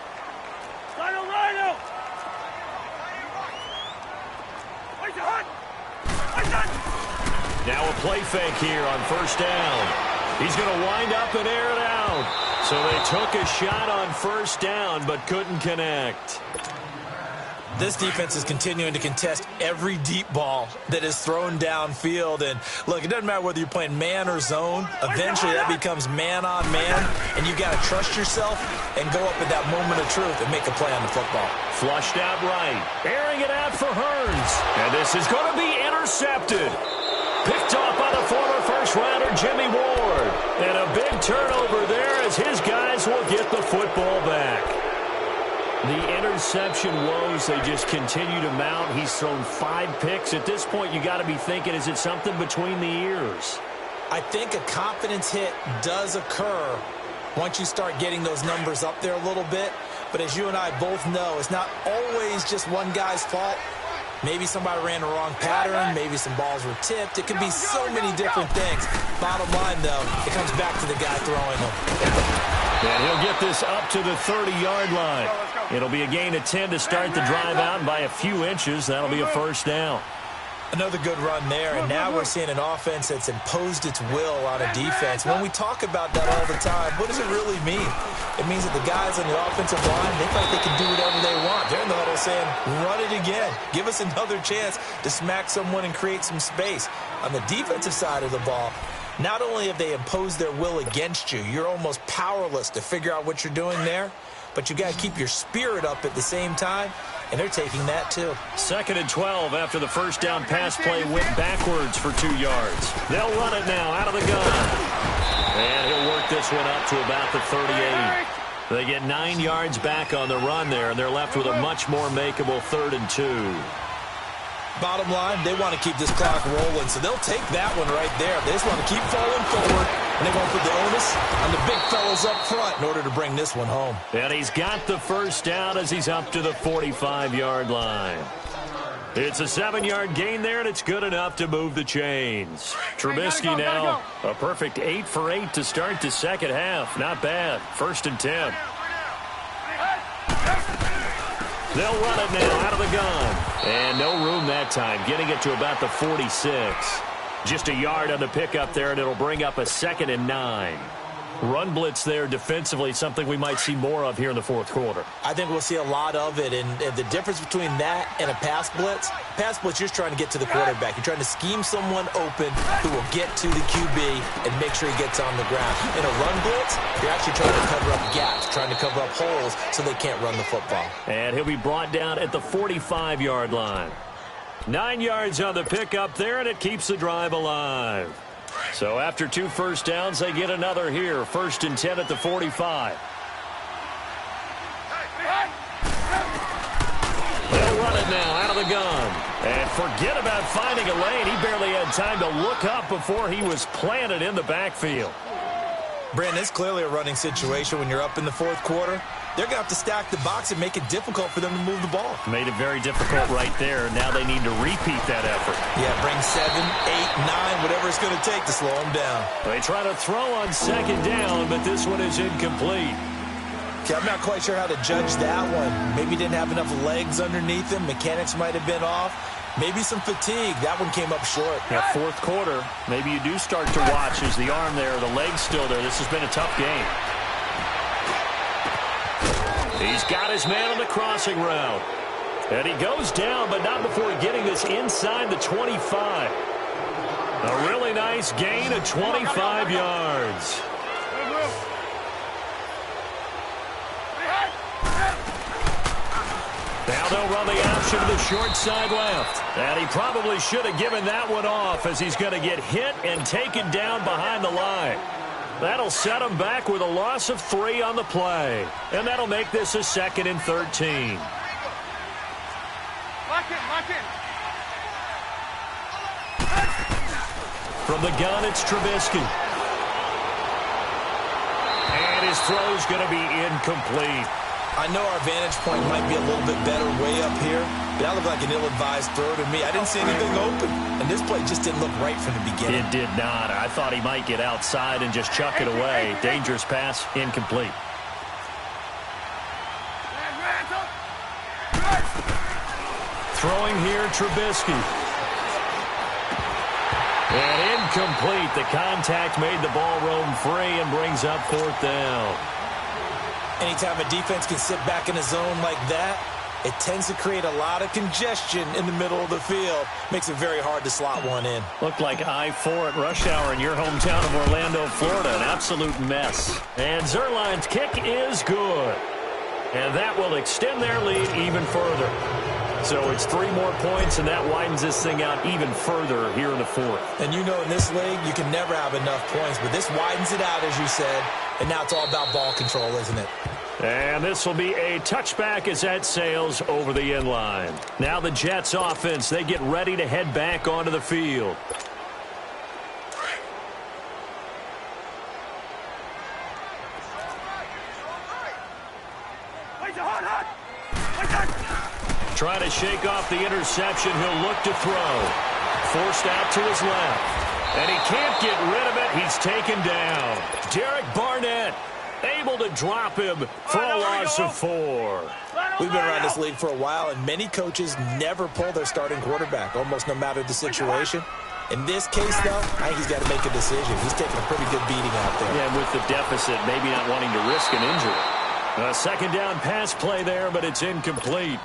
Now a play fake here on 1st down. He's going to wind up and air it out. So they took a shot on 1st down but couldn't connect. This defense is continuing to contest every deep ball that is thrown downfield. And, look, it doesn't matter whether you're playing man or zone. Eventually that becomes man on man, and you've got to trust yourself and go up at that moment of truth and make a play on the football. Flushed out right. Airing it out for Hearns. And this is going to be intercepted. Picked off by the former first-rounder Jimmy Ward. And a big turnover there as his guys will get the football back. The interception woes, they just continue to mount. He's thrown 5 picks. At this point, you got to be thinking, is it something between the ears? I think a confidence hit does occur once you start getting those numbers up there a little bit. But as you and I both know, it's not always just one guy's fault. Maybe somebody ran the wrong pattern. Maybe some balls were tipped. It can be so many different things. Bottom line, though, it comes back to the guy throwing them. And he'll get this up to the 30-yard line. It'll be a gain of 10 to start the drive out, and by a few inches, that'll be a 1st down. Another good run there, and now we're seeing an offense that's imposed its will on a defense. When we talk about that all the time, what does it really mean? It means that the guys on the offensive line, they feel like they can do whatever they want. They're in the huddle saying, run it again. Give us another chance to smack someone and create some space. On the defensive side of the ball, not only have they imposed their will against you, you're almost powerless to figure out what you're doing there. but you got to keep your spirit up at the same time, and they're taking that too. 2nd and 12 after the first down pass play went backwards for 2 yards. They'll run it now out of the gun. And he'll work this one up to about the 38. They get 9 yards back on the run there, and they're left with a much more makeable 3rd and 2. Bottom line, they want to keep this clock rolling, so they'll take that one right there. They just want to keep falling forward, and they want to put the onus on the big fellas up front in order to bring this one home. And he's got the first down as he's up to the 45-yard line. It's a 7-yard gain there, and it's good enough to move the chains. Trubisky now a perfect 8 for 8 to start the second half. Not bad. 1st and 10. They'll run it now out of the gun. And no room that time, getting it to about the 46. Just a yard on the pickup there, and it'll bring up a 2nd and 9. Run blitz there defensively, something we might see more of here in the 4th quarter. I think we'll see a lot of it, and the difference between that and a pass blitz, you're just trying to get to the quarterback. You're trying to scheme someone open who will get to the QB and make sure he gets on the ground. In a run blitz, you're actually trying to cover up gaps, trying to cover up holes so they can't run the football. And he'll be brought down at the 45-yard line. 9 yards on the pickup there, and it keeps the drive alive. So after 2 first downs, they get another here. 1st and 10 at the 45. They'll run it now out of the gun. And forget about finding a lane. He barely had time to look up before he was planted in the backfield. Brandon, it's clearly a running situation when you're up in the 4th quarter. They're going to have to stack the box and make it difficult for them to move the ball. Made it very difficult right there. Now they need to repeat that effort. Yeah, bring 7, 8, 9, whatever it's going to take to slow them down. They try to throw on 2nd down, but this one is incomplete. Okay, I'm not quite sure how to judge that one. Maybe didn't have enough legs underneath him. Mechanics might have been off. Maybe some fatigue. That one came up short. Yeah, 4th quarter. Maybe you do start to watch as the arm there, the leg's still there. This has been a tough game. He's got his man on the crossing route. And he goes down, but not before getting this inside the 25. A really nice gain of 25 yards. Now they'll run the option to the short side left. And he probably should have given that one off as he's going to get hit and taken down behind the line. That'll set him back with a loss of 3 on the play. And that'll make this a 2nd and 13. Lock in. From the gun, it's Trubisky. And his throw's going to be incomplete. I know our vantage point might be a little bit better way up here, but that looked like an ill-advised throw to me. I didn't see anything open, and this play just didn't look right from the beginning. It did not. I thought he might get outside and just chuck it away. Dangerous pass, incomplete. Throwing here, Trubisky. And incomplete. The contact made the ball roam free and brings up 4th down. Anytime a defense can sit back in a zone like that, it tends to create a lot of congestion in the middle of the field. Makes it very hard to slot one in. Looked like I-4 at rush hour in your hometown of Orlando, Florida. An absolute mess. And Zerline's kick is good. And that will extend their lead even further. So it's 3 more points, and that widens this thing out even further here in the 4th. And you know in this league, you can never have enough points, but this widens it out, as you said, and now it's all about ball control, isn't it? And this will be a touchback as that sails over the end line. Now the Jets offense, they get ready to head back onto the field. Trying to shake off the interception. He'll look to throw. Forced out to his left. And he can't get rid of it. He's taken down. Derek Barnett able to drop him for a loss of 4. We've been around this league for a while, and many coaches never pull their starting quarterback, almost no matter the situation. In this case, though, I think he's got to make a decision. He's taking a pretty good beating out there. Yeah, and with the deficit, maybe not wanting to risk an injury. A 2nd down pass play there, but it's incomplete.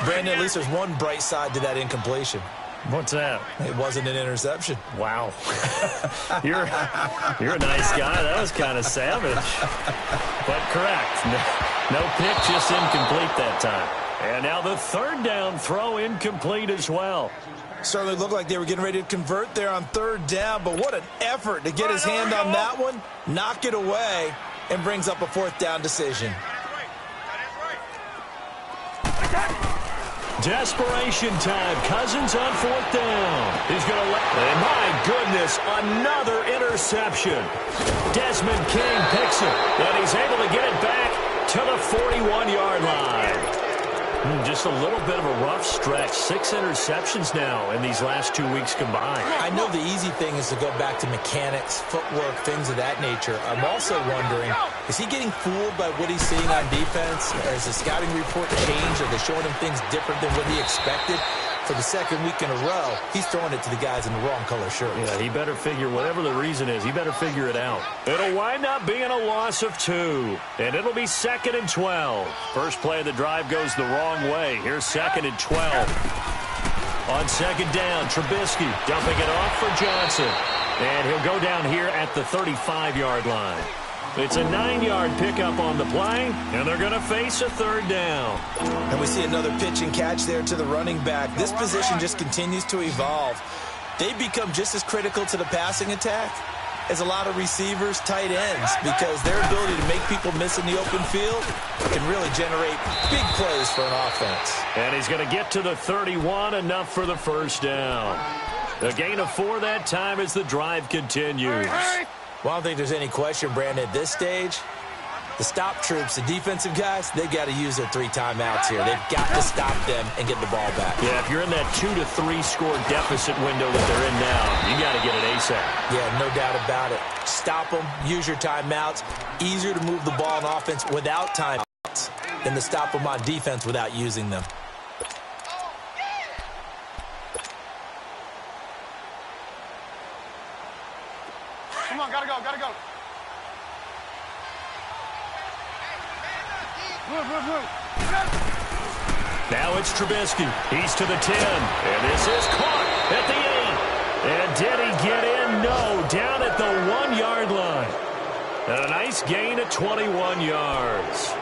Brandon, at least there's one bright side to that incompletion. What's that? It wasn't an interception. Wow. You're a nice guy. That was kind of savage. But correct. No pick, just incomplete that time. And now the third down throw incomplete as well. Certainly looked like they were getting ready to convert there on third down, but what an effort to get his hand on that one, knock it away, and brings up a fourth down decision. Desperation time. Cousins on fourth down. He's going to let... And my goodness, another interception. Desmond King picks it, and he's able to get it back to the 41-yard line. Just a little bit of a rough stretch. 6 interceptions now in these last 2 weeks combined. I know the easy thing is to go back to mechanics, footwork, things of that nature. I'm also wondering, is he getting fooled by what he's seeing on defense? Or has the scouting report changed? Are they showing him things different than what he expected? For the second week in a row, he's throwing it to the guys in the wrong color shirts. Yeah, he better figure, whatever the reason is, he better figure it out. It'll wind up being a loss of 2, and it'll be 2nd and 12. First play of the drive goes the wrong way. Here's 2nd and 12. On second down, Trubisky dumping it off for Johnson. And he'll go down here at the 35-yard line. It's a 9-yard pickup on the play, and they're going to face a third down. And we see another pitch and catch there to the running back. This position just continues to evolve. They become just as critical to the passing attack as a lot of receivers, tight ends, because their ability to make people miss in the open field can really generate big plays for an offense. And he's going to get to the 31, enough for the first down. A gain of 4 that time as the drive continues. Well, I don't think there's any question, Brandon, at this stage, the stop troops, the defensive guys, they've got to use their 3 timeouts here. They've got to stop them and get the ball back. Yeah, if you're in that 2 to 3 score deficit window that they're in now, you got to get it ASAP. Yeah, no doubt about it. Stop them, use your timeouts. Easier to move the ball on offense without timeouts than to stop them on defense without using them. Come on, gotta go, gotta go. Move. Now it's Trubisky. He's to the 10. And this is caught at the 8. And did he get in? No. Down at the 1-yard line. And a nice gain of 21 yards.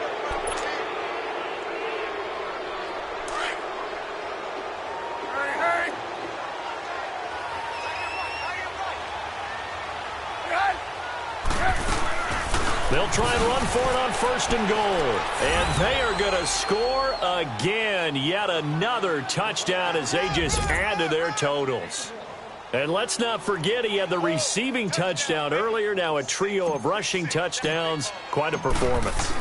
They'll try and run for it on 1st and goal. And they are going to score again. Yet another touchdown as they just add to their totals. And let's not forget he had the receiving touchdown earlier. Now a trio of rushing touchdowns. Quite a performance.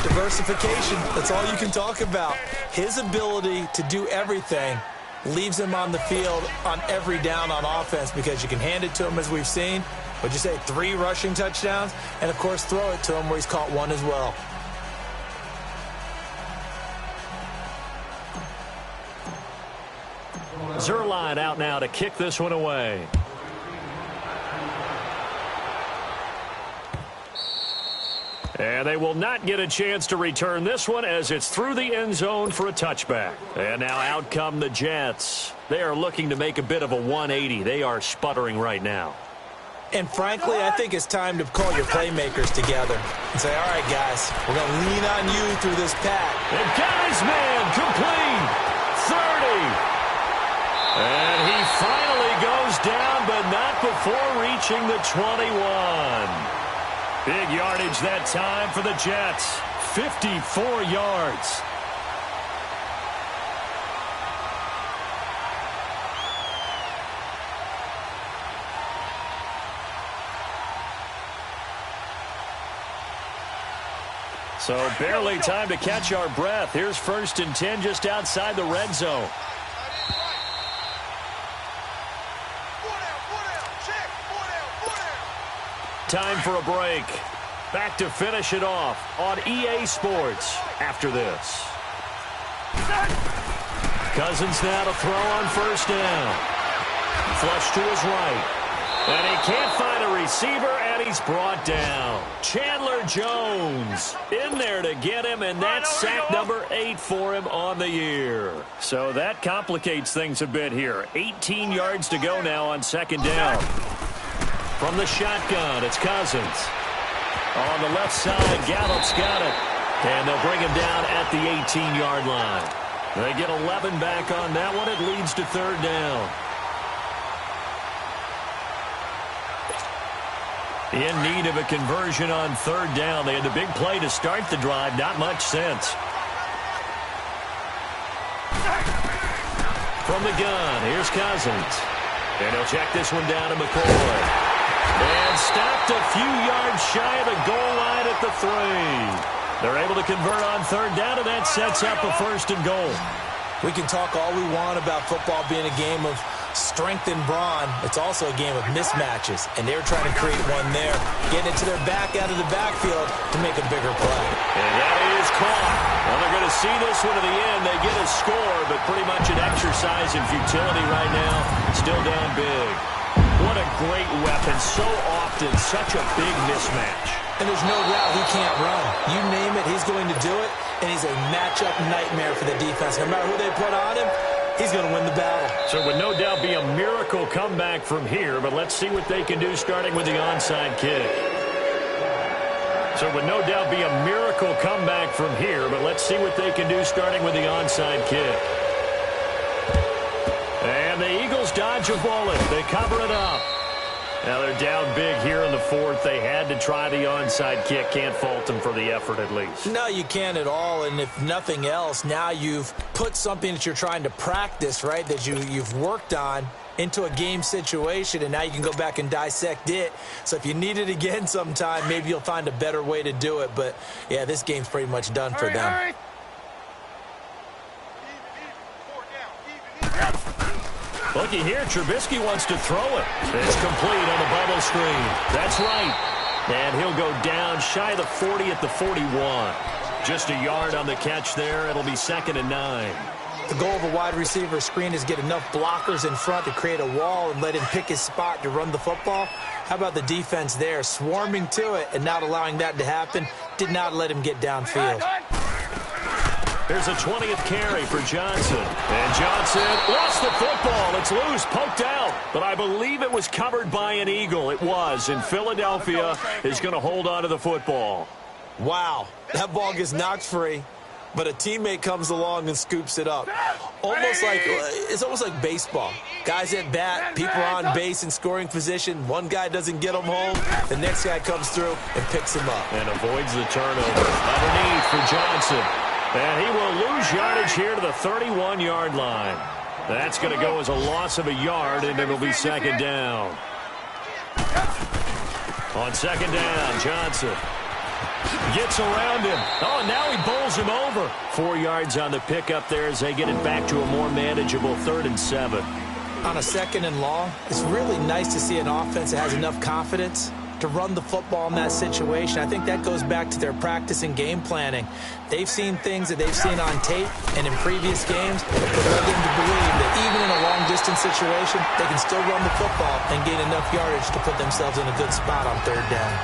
Diversification, that's all you can talk about. His ability to do everything leaves him on the field on every down on offense because you can hand it to him as we've seen. Would you say 3 rushing touchdowns? And, of course, throw it to him where he's caught 1 as well. Zerline out now to kick this one away. And they will not get a chance to return this one as it's through the end zone for a touchback. And now out come the Jets. They are looking to make a bit of a 180. They are sputtering right now. And frankly, I think it's time to call your playmakers together and say, all right, guys, we're going to lean on you through this pack. And got his man complete. 30. And he finally goes down, but not before reaching the 21. Big yardage that time for the Jets. 54 yards. So barely time to catch our breath. Here's 1st and 10 just outside the red zone. Time for a break. Back to finish it off on EA Sports after this. Cousins now to throw on 1st down. Flush to his right. And he can't find a receiver, and he's brought down. Chandler Jones in there to get him, and that's sack number 8 for him on the year. So that complicates things a bit here. 18 yards to go now on second down. From the shotgun, it's Cousins. On the left side, Gallup's got it. And they'll bring him down at the 18-yard line. They get 11 back on that one. It leads to third down. In need of a conversion on third down. They had the big play to start the drive. Not much sense. From the gun, here's Cousins. And he'll check this one down to McCoy. And stopped a few yards shy of the goal line at the 3. They're able to convert on third down, and that sets up a first and goal. We can talk all we want about football being a game of strength and brawn. It's also a game of mismatches, and they're trying to create one there, getting it to their back out of the backfield to make a bigger play. And that is caught. Well, they're going to see this one to the end. They get a score, but pretty much an exercise in futility right now. Still down big. What a great weapon. So often, such a big mismatch. And there's no route he can't run. You name it, he's going to do it, and he's a matchup nightmare for the defense. No matter who they put on him, he's going to win the battle. So it would no doubt be a miracle comeback from here, but let's see what they can do starting with the onside kick. So it would no doubt be a miracle comeback from here, but let's see what they can do starting with the onside kick. And the Eagles dodge a bullet. They cover it up. Now they're down big here in the fourth. They had to try the onside kick. Can't fault them for the effort at least. No, you can't at all. And if nothing else, now you've put something that you're trying to practice, right, that you've worked on into a game situation, and now you can go back and dissect it. So if you need it again sometime, maybe you'll find a better way to do it. But, yeah, this game's pretty much done for them. Looky here, Trubisky wants to throw it. It's complete on the bubble screen. That's right. And he'll go down shy of the 40 at the 41. Just a yard on the catch there. It'll be 2nd and 9. The goal of a wide receiver screen is get enough blockers in front to create a wall and let him pick his spot to run the football. How about the defense there, swarming to it and not allowing that to happen? Did not let him get downfield. Here's a 20th carry for Johnson. And Johnson lost the football. It's loose, poked out. But I believe it was covered by an Eagle. It was. And Philadelphia is going to hold on to the football. Wow. That ball gets knocked free, but a teammate comes along and scoops it up. It's almost like baseball. Guys at bat, people are on base in scoring position. One guy doesn't get him home. The next guy comes through and picks him up. And avoids the turnover. Underneath for Johnson. And he will lose yardage here to the 31-yard line. That's going to go as a loss of a yard, and it'll be 2nd down. On 2nd down, Johnson gets around him. Oh, and now he bowls him over. 4 yards on the pickup there as they get it back to a more manageable 3rd and 7. On a 2nd and long, it's really nice to see an offense that has enough confidence to run the football in that situation. I think that goes back to their practice and game planning. They've seen things that they've seen on tape and in previous games that led them to believe that even in a long-distance situation, they can still run the football and gain enough yardage to put themselves in a good spot on 3rd down.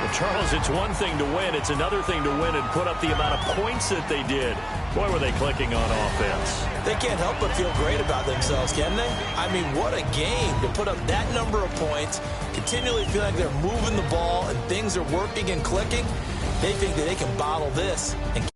Well, Charles, it's one thing to win. It's another thing to win and put up the amount of points that they did. Boy, were they clicking on offense. They can't help but feel great about themselves, can they? I mean, what a game to put up that number of points, continually feel like they're moving the ball and things are working and clicking. They think that they can bottle this and